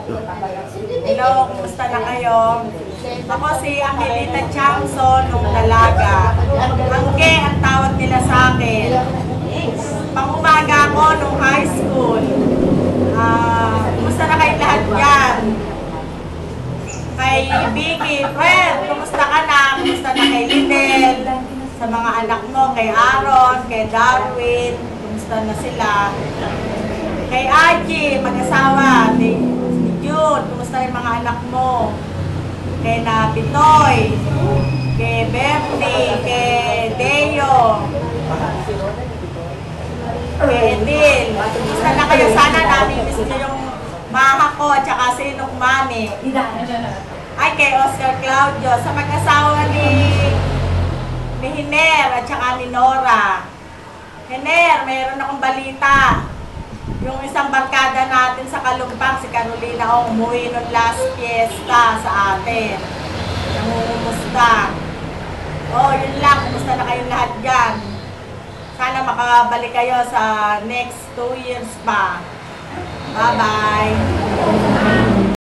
Hello, kumusta na kayo? Ako si Angelita Chamson, nung dalaga. Angge ang tawag nila sa akin. Pangumaga ako nung high school. Kumusta na kayo lahat dyan? Kay Vicky, friend, kumusta ka na? Kumusta na kay Lidel? Sa mga anak mo, kay Aaron, kay Darwin, kumusta na sila? Kay Aji, mag-asawa, ni June, kumusta yung mga anak mo? Kay Napitoy, kay Bernie, kay Deo, kay Edil. Kumusta na kayo? Sana namimiss nyo yung maha ko at saka sinong mami. Ay, kay Oscar Claudio, sa mag-asawa ni Hiner at saka ni Nora. Hiner, mayroon akong balita. Yung isang barkada natin sa Kalumpang, si Carolina, umuwi nung last fiesta sa atin. Nangungumusta. Yun lang. Kumusta na kayong lahat dyan? Sana makabalik kayo sa next 2 years pa. Bye-bye!